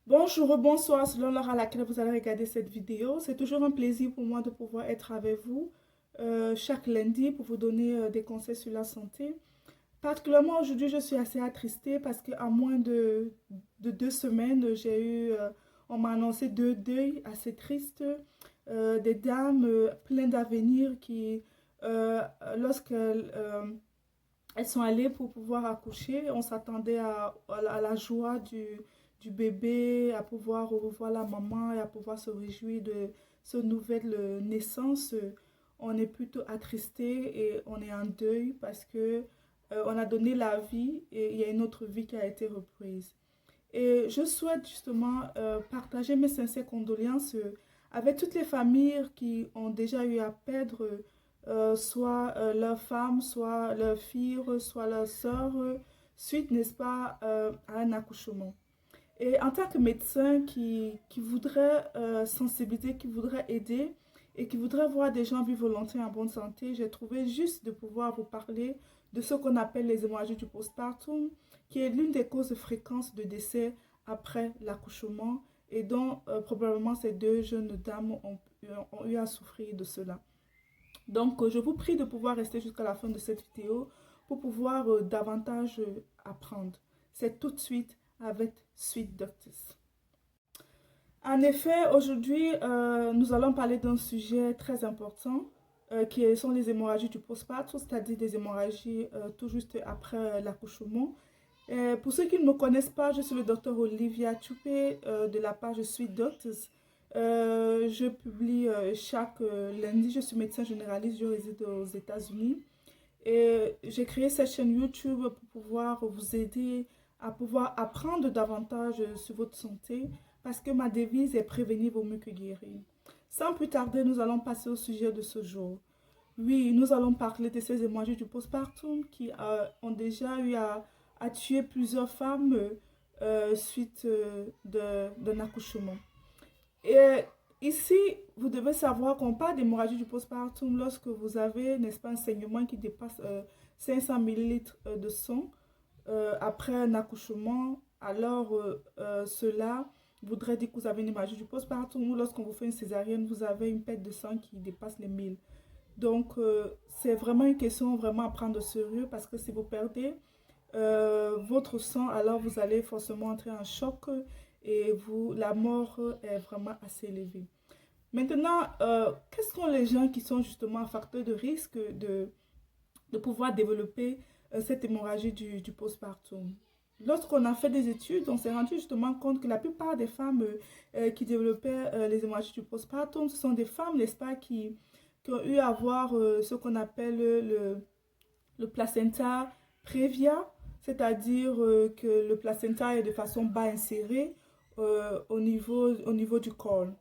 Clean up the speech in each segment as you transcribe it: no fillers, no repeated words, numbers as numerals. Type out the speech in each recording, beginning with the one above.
Bonjour, bonsoir, selon l'heure à laquelle vous allez regarder cette vidéo. C'est toujours un plaisir pour moi de pouvoir être avec vous chaque lundi pour vous donner des conseils sur la santé. Particulièrement aujourd'hui, je suis assez attristée parce qu'à moins de 2 semaines, on m'a annoncé deux deuils assez tristes. Des dames pleines d'avenir qui, lorsqu'elles elles sont allées pour pouvoir accoucher. On s'attendait à la joie du bébé, à pouvoir revoir la maman et à pouvoir se réjouir de cette nouvelle naissance. On est plutôt attristé et on est en deuil parce que on a donné la vie et il y a une autre vie qui a été reprise. Et je souhaite justement partager mes sincères condoléances avec toutes les familles qui ont déjà eu à perdre soit leur femme, soit leur fille, soit leur soeur, suite, n'est-ce pas, à un accouchement. Et en tant que médecin qui voudrait sensibiliser, qui voudrait aider et qui voudrait voir des gens vivre longtemps en bonne santé, j'ai trouvé juste de pouvoir vous parler de ce qu'on appelle les hémorragies du postpartum, qui est l'une des causes fréquentes de décès après l'accouchement et dont probablement ces deux jeunes dames ont eu à souffrir de cela. Donc, je vous prie de pouvoir rester jusqu'à la fin de cette vidéo pour pouvoir davantage apprendre. C'est tout de suite avec Sweet Doctors. En effet, aujourd'hui, nous allons parler d'un sujet très important qui sont les hémorragies du postpartum, c'est-à-dire des hémorragies tout juste après l'accouchement. Pour ceux qui ne me connaissent pas, je suis le docteur Olivia Tchoupé de la page Sweet Doctors. Je publie chaque lundi, je suis médecin généraliste, je réside aux États-Unis. Et j'ai créé cette chaîne YouTube pour pouvoir vous aider à pouvoir apprendre davantage sur votre santé parce que ma devise est prévenir vaut mieux que guérir. Sans plus tarder, nous allons passer au sujet de ce jour. Oui, nous allons parler de ces hémorragies du postpartum qui ont déjà eu à tuer plusieurs femmes suite d'un accouchement. Et ici, vous devez savoir qu'on parle d'hémorragie du postpartum lorsque vous avez, n'est-ce pas, un saignement qui dépasse 500 millilitres de sang après un accouchement. Alors, cela voudrait dire que vous avez une hémorragie du postpartum ou lorsqu'on vous fait une césarienne, vous avez une perte de sang qui dépasse les 1000. Donc, c'est vraiment une question vraiment à prendre au sérieux parce que si vous perdez votre sang, alors vous allez forcément entrer en choc et la mort est vraiment assez élevée. Maintenant, quels sont les gens qui sont justement un facteur de risque de pouvoir développer cette hémorragie du postpartum? Lorsqu'on a fait des études, on s'est rendu justement compte que la plupart des femmes qui développaient les hémorragies du postpartum, ce sont des femmes, n'est-ce pas, qui ont eu à avoir ce qu'on appelle le placenta prévia, c'est-à-dire que le placenta est de façon bas inséré au niveau du col.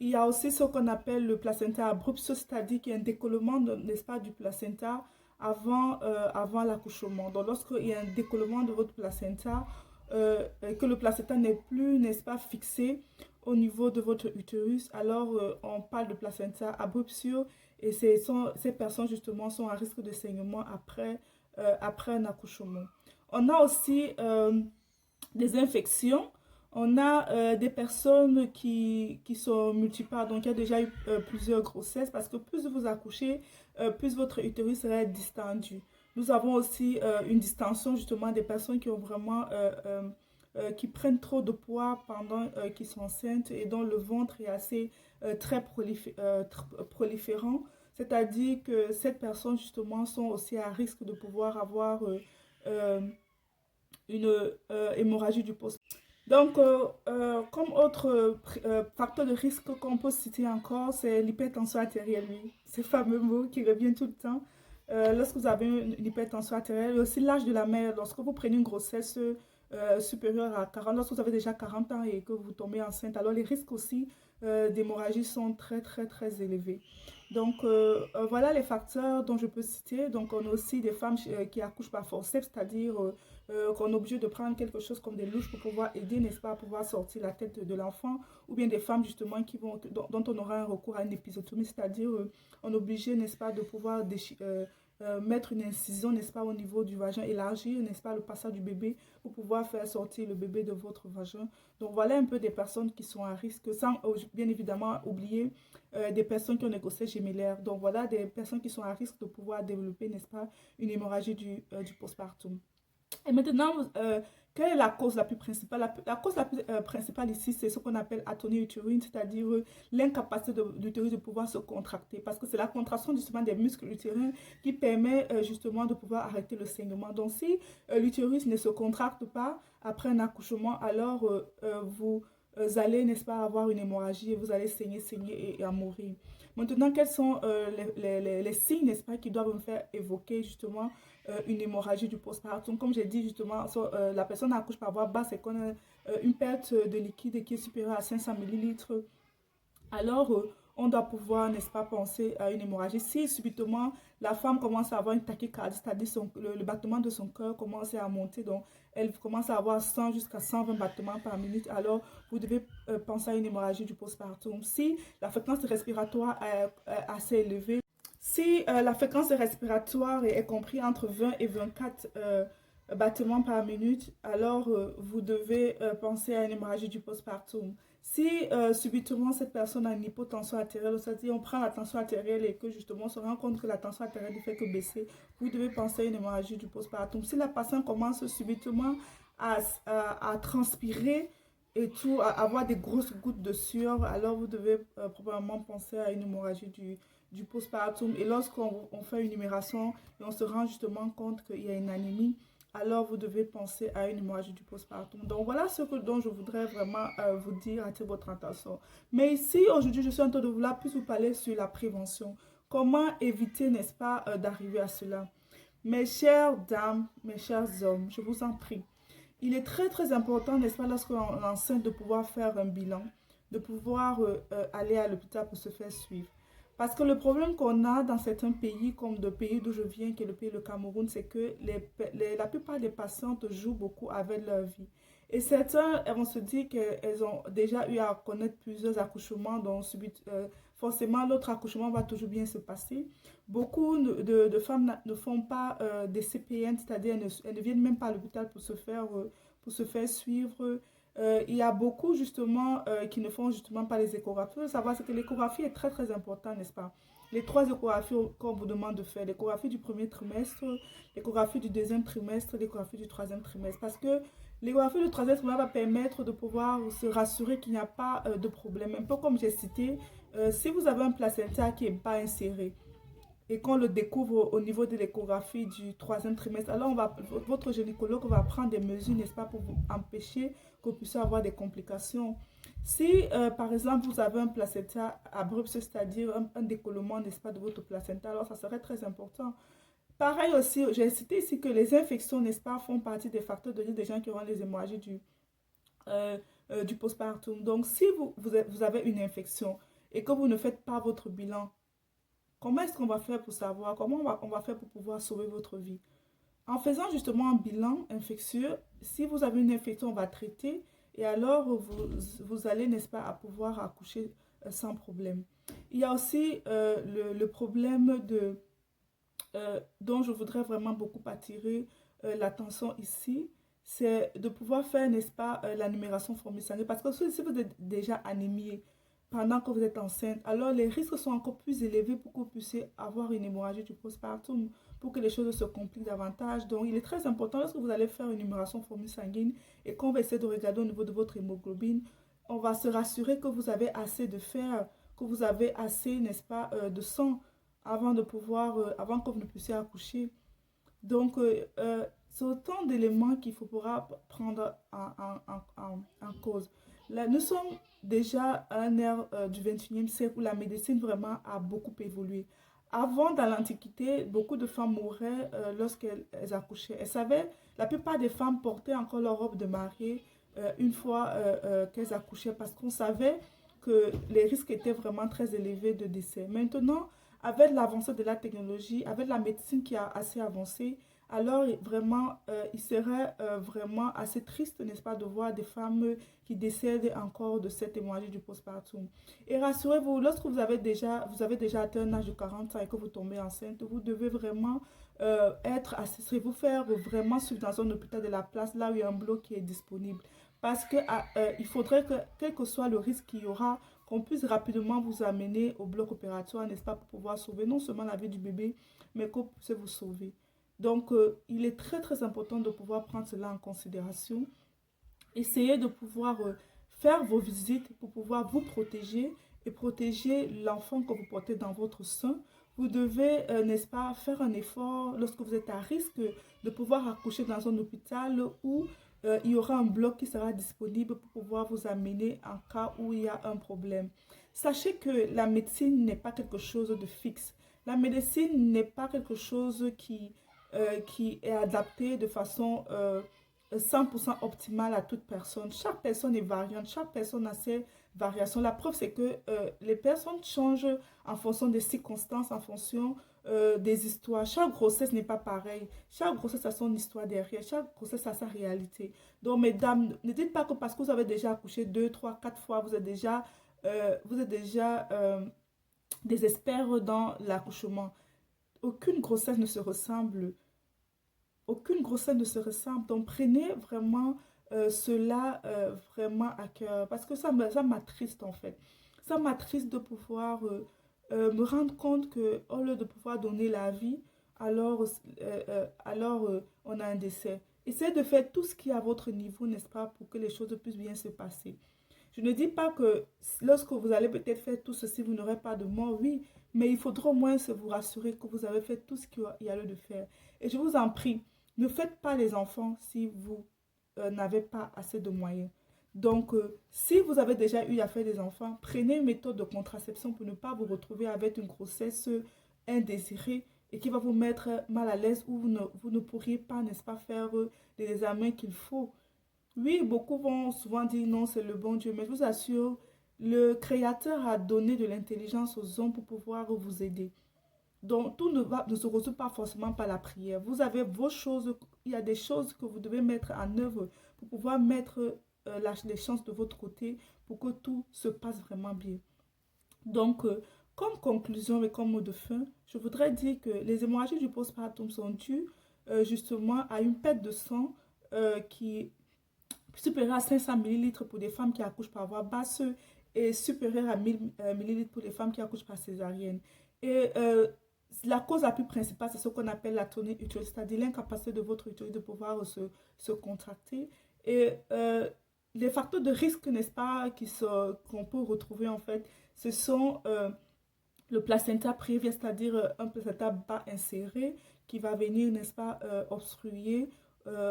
Il y a aussi ce qu'on appelle le placenta abruptio, c'est-à-dire qu'il y a un décollement, n'est-ce pas, du placenta avant l'accouchement. Donc, lorsqu'il y a un décollement de votre placenta, que le placenta n'est plus, n'est-ce pas, fixé au niveau de votre utérus, alors on parle de placenta abruptio et ces personnes justement sont à risque de saignement après un accouchement. On a aussi des infections. On a des personnes qui sont multiparts, donc il y a déjà eu plusieurs grossesses, parce que plus vous accouchez, plus votre utérus sera distendu. Nous avons aussi une distension justement des personnes qui ont vraiment, qui prennent trop de poids pendant qu'ils sont enceintes et dont le ventre est assez très proliférant. C'est-à-dire que ces personnes justement sont aussi à risque de pouvoir avoir euh, une hémorragie du postpartum. Donc, comme autre facteur de risque qu'on peut citer encore, c'est l'hypertension artérielle, oui. Ce fameux mot qui revient tout le temps. Lorsque vous avez une hypertension artérielle, et aussi l'âge de la mère, lorsque vous prenez une grossesse supérieure à 40, lorsque vous avez déjà 40 ans et que vous tombez enceinte, alors les risques aussi d'hémorragie sont très, très, très élevés. Donc, voilà les facteurs dont je peux citer. Donc, on a aussi des femmes qui accouchent par forceps, c'est-à-dire qu'on est obligé de prendre quelque chose comme des louches pour pouvoir aider, n'est-ce pas, à pouvoir sortir la tête de l'enfant, ou bien des femmes justement dont on aura un recours à une épisiotomie, c'est-à-dire on est obligé, n'est-ce pas, de pouvoir mettre une incision, n'est-ce pas, au niveau du vagin, élargir, n'est-ce pas, le passage du bébé pour pouvoir faire sortir le bébé de votre vagin. Donc voilà un peu des personnes qui sont à risque, sans bien évidemment oublier des personnes qui ont des grossesses gémellaires. Donc voilà des personnes qui sont à risque de pouvoir développer, n'est-ce pas, une hémorragie du postpartum. Et maintenant, quelle est la cause la plus principale? La cause la plus principale ici, c'est ce qu'on appelle atonie utérine, c'est-à-dire l'incapacité de l'utérus de pouvoir se contracter. Parce que c'est la contraction justement des muscles utérins qui permet justement de pouvoir arrêter le saignement. Donc si l'utérus ne se contracte pas après un accouchement, alors vous allez, n'est-ce pas, avoir une hémorragie et vous allez saigner et en mourir. Maintenant, quels sont les signes, n'est-ce pas, qui doivent me faire évoquer justement une hémorragie du postpartum? Comme j'ai dit justement, la personne accouche par voie basse et qu'on a une perte de liquide qui est supérieure à 500 millilitres. Alors, on doit pouvoir, n'est-ce pas, penser à une hémorragie. Si subitement la femme commence à avoir une tachycardie, c'est-à-dire le battement de son cœur commence à monter, donc elle commence à avoir 100 jusqu'à 120 battements par minute, alors vous devez penser à une hémorragie du postpartum. Si la fréquence respiratoire est assez élevée, si la fréquence respiratoire est comprise entre 20 et 24 battements par minute, alors vous devez penser à une hémorragie du postpartum. Si subitement cette personne a une hypotension artérielle, c'est-à-dire on prend la tension artérielle et que justement on se rend compte que la tension artérielle ne fait que baisser, vous devez penser à une hémorragie du postpartum. Si la personne commence subitement à transpirer et tout, à avoir des grosses gouttes de sueur, alors vous devez probablement penser à une hémorragie du postpartum. Et lorsqu'on fait une numération et on se rend justement compte qu'il y a une anémie, alors vous devez penser à une hémorragie du postpartum. Donc voilà ce dont je voudrais vraiment vous dire, attirer votre attention. Mais ici, aujourd'hui, je suis en train de vouloir plus vous parler sur la prévention. Comment éviter, n'est-ce pas, d'arriver à cela? Mes chères dames, mes chers hommes, je vous en prie. Il est très très important, n'est-ce pas, lorsqu'on est enceinte, de pouvoir faire un bilan, de pouvoir aller à l'hôpital pour se faire suivre. Parce que le problème qu'on a dans certains pays, comme le pays d'où je viens, qui est le pays du Cameroun, c'est que la plupart des patientes jouent beaucoup avec leur vie. Et certains, elles vont se dire qu'elles ont déjà eu à connaître plusieurs accouchements, donc forcément l'autre accouchement va toujours bien se passer. Beaucoup de femmes ne font pas des CPN, c'est-à-dire elles ne viennent même pas à l'hôpital pour se faire suivre. Il y a beaucoup justement qui ne font justement pas les échographies. Il faut savoir que l'échographie est très très importante, n'est-ce pas? Les 3 échographies qu'on vous demande de faire, l'échographie du premier trimestre, l'échographie du deuxième trimestre, l'échographie du troisième trimestre. Parce que l'échographie du troisième trimestre va permettre de pouvoir se rassurer qu'il n'y a pas de problème. Un peu comme j'ai cité, si vous avez un placenta qui n'est pas inséré, et qu'on le découvre au niveau de l'échographie du troisième trimestre, alors votre gynécologue va prendre des mesures, n'est-ce pas, pour vous empêcher que vous puissiez avoir des complications. Si, par exemple, vous avez un placenta abrupt, c'est-à-dire un décollement, n'est-ce pas, de votre placenta, alors ça serait très important. Pareil aussi, j'ai cité ici que les infections, n'est-ce pas, font partie des facteurs de risque des gens qui auront les hémorragies du postpartum. Donc, si vous avez une infection et que vous ne faites pas votre bilan, comment est-ce qu'on va faire pour savoir? Comment on va faire pour pouvoir sauver votre vie? En faisant justement un bilan infectieux, si vous avez une infection, on va traiter et alors vous allez, n'est-ce pas, à pouvoir accoucher sans problème. Il y a aussi le problème dont je voudrais vraiment beaucoup attirer l'attention ici, c'est de pouvoir faire, n'est-ce pas, la numération formule sanguine. Parce que si vous êtes déjà anémié, pendant que vous êtes enceinte, alors les risques sont encore plus élevés pour que vous puissiez avoir une hémorragie du postpartum, pour que les choses se compliquent davantage. Donc, il est très important lorsque vous allez faire une numération formule sanguine et qu'on va essayer de regarder au niveau de votre hémoglobine, on va se rassurer que vous avez assez de fer, que vous avez assez, n'est-ce pas, de sang avant avant que vous ne puissiez accoucher. Donc, c'est autant d'éléments qu'il faudra prendre en cause. Là, nous sommes déjà à un ère du 21e siècle où la médecine vraiment a beaucoup évolué. Avant, dans l'Antiquité, beaucoup de femmes mouraient lorsqu'elles accouchaient. La plupart des femmes portaient encore leur robe de mariée une fois qu'elles accouchaient parce qu'on savait que les risques étaient vraiment très élevés de décès. Maintenant, avec l'avancée de la technologie, avec la médecine qui a assez avancé, alors vraiment, il serait vraiment assez triste, n'est-ce pas, de voir des femmes qui décèdent encore de cette hémorragie du postpartum. Et rassurez-vous, lorsque vous avez déjà atteint un âge de 40 ans et que vous tombez enceinte, vous devez vraiment être assisté, vous faire vraiment suivre dans un hôpital de la place, là où il y a un bloc qui est disponible. Parce que il faudrait que, quel que soit le risque qu'il y aura, qu'on puisse rapidement vous amener au bloc opératoire, n'est-ce pas, pour pouvoir sauver non seulement la vie du bébé, mais qu'on puisse vous sauver. Donc, il est très très important de pouvoir prendre cela en considération. Essayez de pouvoir faire vos visites pour pouvoir vous protéger et protéger l'enfant que vous portez dans votre sein. Vous devez, n'est-ce pas, faire un effort lorsque vous êtes à risque de pouvoir accoucher dans un hôpital où il y aura un bloc qui sera disponible pour pouvoir vous amener en cas où il y a un problème. Sachez que la médecine n'est pas quelque chose de fixe. La médecine n'est pas quelque chose qui est adapté de façon 100% optimale à toute personne. Chaque personne est variante, chaque personne a ses variations. La preuve, c'est que les personnes changent en fonction des circonstances, en fonction des histoires. Chaque grossesse n'est pas pareille. Chaque grossesse a son histoire derrière. Chaque grossesse a sa réalité. Donc, mesdames, ne dites pas que parce que vous avez déjà accouché 2, 3, 4 fois, vous êtes déjà des experts dans l'accouchement. Aucune grossesse ne se ressemble. Aucune grossesse ne se ressemble. Donc, prenez vraiment cela vraiment à cœur. Parce que ça m'attriste en fait. Ça m'attriste de pouvoir me rendre compte que au lieu de pouvoir donner la vie, on a un décès. Essayez de faire tout ce qui est à votre niveau, n'est-ce pas, pour que les choses puissent bien se passer. Je ne dis pas que lorsque vous allez peut-être faire tout ceci, vous n'aurez pas de mort, oui, mais il faudra au moins se vous rassurer que vous avez fait tout ce qu'il y a lieu de faire. Et je vous en prie, ne faites pas les enfants si vous n'avez pas assez de moyens. Donc, si vous avez déjà eu à faire des enfants, prenez une méthode de contraception pour ne pas vous retrouver avec une grossesse indésirée et qui va vous mettre mal à l'aise ou vous ne pourriez pas, n'est-ce pas, faire les examens qu'il faut. Oui, beaucoup vont souvent dire non, c'est le bon Dieu, mais je vous assure, le Créateur a donné de l'intelligence aux hommes pour pouvoir vous aider. Donc, tout ne se résout pas forcément par la prière. Vous avez vos choses, il y a des choses que vous devez mettre en œuvre pour pouvoir mettre les chances de votre côté pour que tout se passe vraiment bien. Donc, comme conclusion et comme mot de fin, je voudrais dire que les hémorragies du postpartum sont dues justement à une perte de sang qui supérieur à 500 millilitres pour des femmes qui accouchent par voie basse et supérieur à 1000 millilitres pour les femmes qui accouchent par césarienne. Et la cause la plus principale, c'est ce qu'on appelle la tonée utérine, c'est-à-dire l'incapacité de votre utérus de pouvoir se contracter. Et les facteurs de risque, n'est-ce pas, qu'on peut retrouver en fait, ce sont le placenta prévia, c'est-à-dire un placenta bas inséré qui va venir, n'est-ce pas, obstruer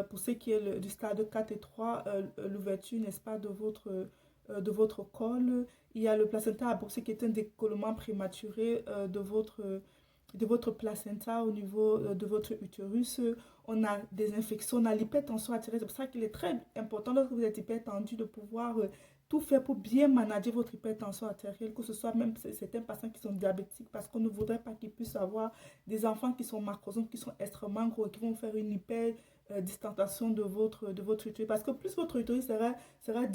pour ce qui est du stade 4 et 3, l'ouverture, n'est-ce pas, de votre col. Il y a le placenta abrupté qui est un décollement prématuré de votre placenta au niveau de votre utérus. On a des infections, on a l'hypertension artérielle. C'est pour ça qu'il est très important lorsque vous êtes hypertendu de pouvoir tout faire pour bien manager votre hypertension artérielle, que ce soit même certains patients qui sont diabétiques, parce qu'on ne voudrait pas qu'ils puissent avoir des enfants qui sont macrosomes, qui sont extrêmement gros et qui vont faire une hyper distentation de votre utérus. Parce que plus votre utérus sera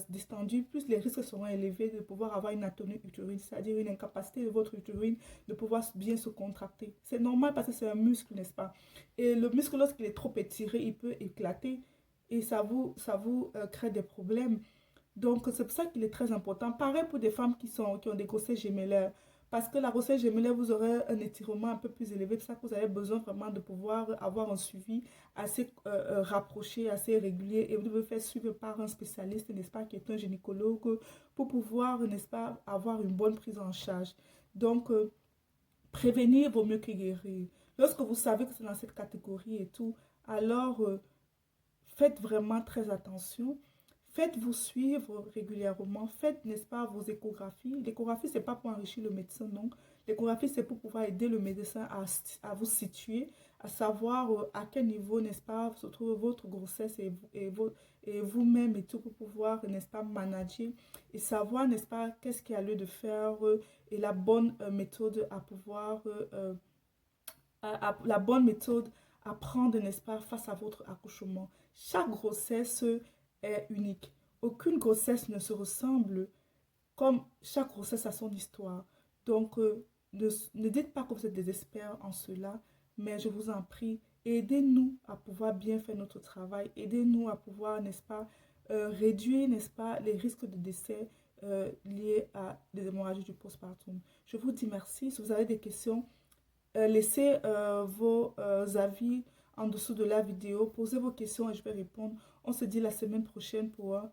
distendu, plus les risques seront élevés de pouvoir avoir une atonie utérine, c'est-à-dire une incapacité de votre utérine de pouvoir bien se contracter. C'est normal parce que c'est un muscle, n'est-ce pas? Et le muscle, lorsqu'il est trop étiré, il peut éclater et ça vous crée des problèmes. Donc, c'est pour ça qu'il est très important. Pareil pour des femmes qui ont des grossesses gémellaires. Parce que la grossesse gémellaire, vous aurez un étirement un peu plus élevé. C'est pour ça que vous avez besoin vraiment de pouvoir avoir un suivi assez rapproché, assez régulier. Et vous devez faire suivre par un spécialiste, n'est-ce pas, qui est un gynécologue, pour pouvoir, n'est-ce pas, avoir une bonne prise en charge. Donc, prévenir vaut mieux que guérir. Lorsque vous savez que c'est dans cette catégorie et tout, alors faites vraiment très attention. Faites-vous suivre régulièrement. Faites, n'est-ce pas, vos échographies. L'échographie, ce n'est pas pour enrichir le médecin, non. L'échographie, c'est pour pouvoir aider le médecin à vous situer, à savoir à quel niveau, n'est-ce pas, se trouve votre grossesse et vous-même et tout pour pouvoir, n'est-ce pas, manager et savoir, n'est-ce pas, qu'est-ce qu'il y a lieu de faire et la bonne méthode à pouvoir, la bonne méthode apprendre, n'est-ce pas, face à votre accouchement. Chaque grossesse est unique. Aucune grossesse ne se ressemble, comme chaque grossesse a son histoire. Donc, ne dites pas que vous êtes des experts en cela, mais je vous en prie, aidez-nous à pouvoir bien faire notre travail. Aidez-nous à pouvoir, n'est-ce pas, réduire, n'est-ce pas, les risques de décès liés à des hémorragies du postpartum. Je vous dis merci. Si vous avez des questions, laissez vos avis en dessous de la vidéo. Posez vos questions et je vais répondre. On se dit la semaine prochaine pour un